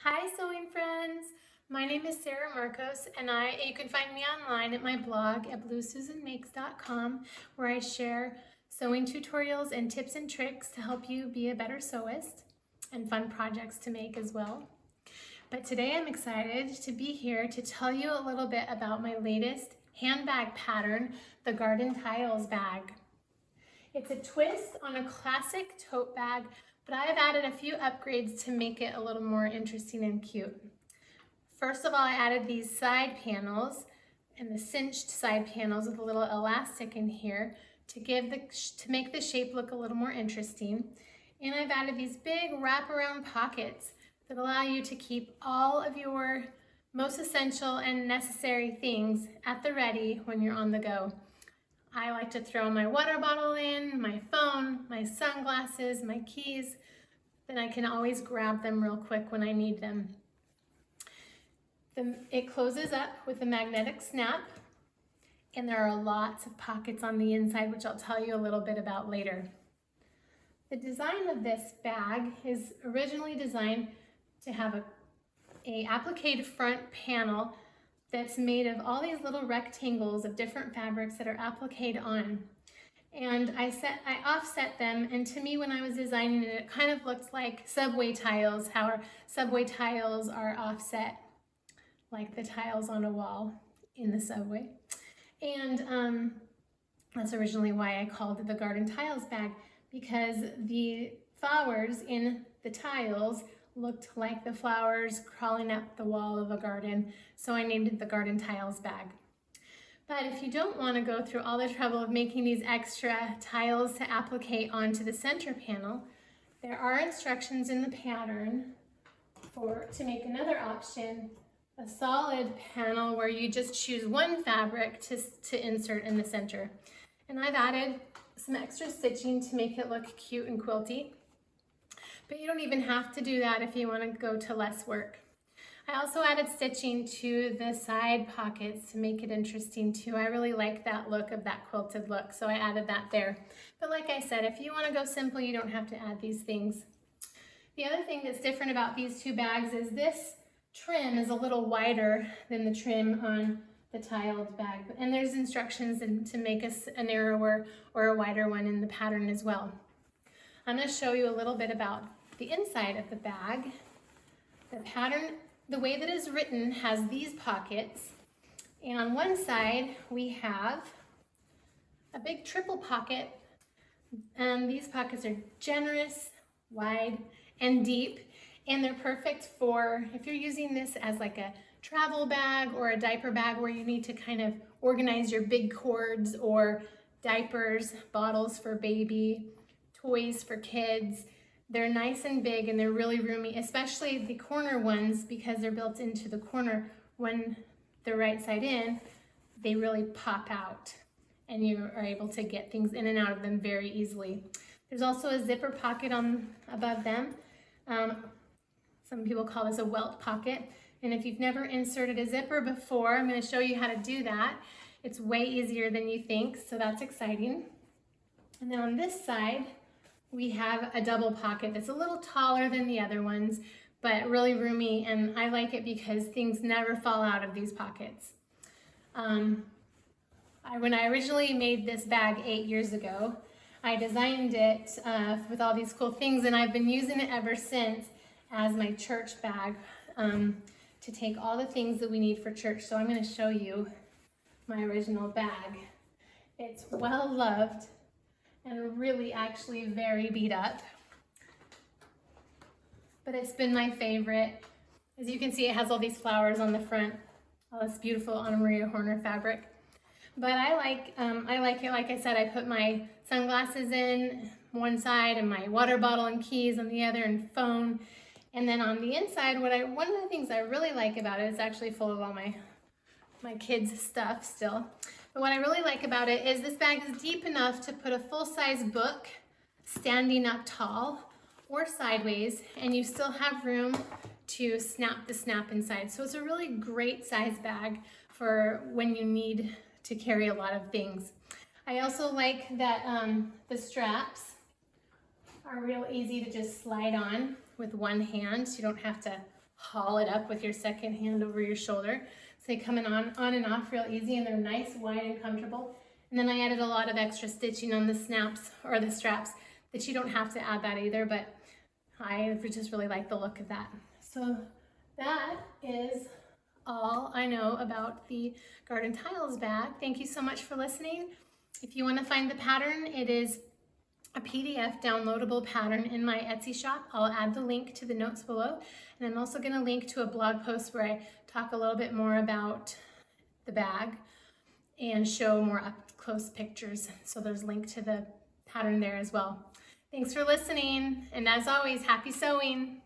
Hi sewing friends! My name is Sarah Marcos and you can find me online at my blog at bluesusanmakes.com where I share sewing tutorials and tips and tricks to help you be a better sewist and fun projects to make as well. But today I'm excited to be here to tell you a little bit about my latest handbag pattern, the Garden Tiles bag. It's a twist on a classic tote bag, but I have added a few upgrades to make it a little more interesting and cute. First of all, I added these side panels and the cinched side panels with a little elastic in here to make the shape look a little more interesting. And I've added these big wraparound pockets that allow you to keep all of your most essential and necessary things at the ready when you're on the go. I like to throw my water bottle in, my phone, my sunglasses, my keys, then I can always grab them real quick when I need them. It closes up with a magnetic snap, and there are lots of pockets on the inside, which I'll tell you a little bit about later. The design of this bag is originally designed to have a applique front panel that's made of all these little rectangles of different fabrics that are appliqued on. And I offset them, and to me when I was designing it, it kind of looked like subway tiles, how our subway tiles are offset like the tiles on a wall in the subway. And that's originally why I called it the Garden Tiles bag, because the flowers in the tiles looked like the flowers crawling up the wall of a garden, so I named it the Garden Tiles bag. But if you don't want to go through all the trouble of making these extra tiles to applique onto the center panel, there are instructions in the pattern to make another option, a solid panel where you just choose one fabric to insert in the center. And I've added some extra stitching to make it look cute and quilty. But you don't even have to do that if you want to go to less work. I also added stitching to the side pockets to make it interesting too. I really like that look of that quilted look, so I added that there. But like I said, if you want to go simple, you don't have to add these things. The other thing that's different about these two bags is this trim is a little wider than the trim on the tiled bag. And there's instructions to make a narrower or a wider one in the pattern as well. I'm going to show you a little bit about the inside of the bag. The pattern, the way that it's written, has these pockets. And on one side, we have a big triple pocket. And these pockets are generous, wide, and deep. And they're perfect for if you're using this as like a travel bag or a diaper bag where you need to kind of organize your big cords or diapers, bottles for baby, toys for kids. They're nice and big and they're really roomy, especially the corner ones, because they're built into the corner. When they're right side in, they really pop out and you are able to get things in and out of them very easily. There's also a zipper pocket above them. Some people call this a welt pocket. And if you've never inserted a zipper before, I'm going to show you how to do that. It's way easier than you think, so that's exciting. And then on this side, we have a double pocket that's a little taller than the other ones, but really roomy, and I like it because things never fall out of these pockets. When I originally made this bag 8 years ago, I designed it with all these cool things, and I've been using it ever since as my church bag to take all the things that we need for church. So I'm going to show you my original bag. It's well loved and really actually very beat up, but it's been my favorite. As you can see, it has all these flowers on the front, all this beautiful Anna Maria Horner fabric. But I like it, like I said, I put my sunglasses in one side and my water bottle and keys on the other and phone. And then on the inside, one of the things I really like about it is actually full of all my kids' stuff still. But what I really like about it is this bag is deep enough to put a full-size book standing up tall or sideways, and you still have room to snap the snap inside. So it's a really great size bag for when you need to carry a lot of things. I also like that the straps are real easy to just slide on with one hand, so you don't have to haul it up with your second hand over your shoulder. So they come in on and off real easy, and they're nice, wide, and comfortable. And then I added a lot of extra stitching on the snaps or the straps that you don't have to add that either, but I just really like the look of that. So that is all I know about the Garden Tiles bag. Thank you so much for listening. If you want to find the pattern, it is a PDF downloadable pattern in my Etsy shop. I'll add the link to the notes below, and I'm also going to link to a blog post where I talk a little bit more about the bag and show more up-close pictures. So there's a link to the pattern there as well. Thanks for listening, and as always, happy sewing!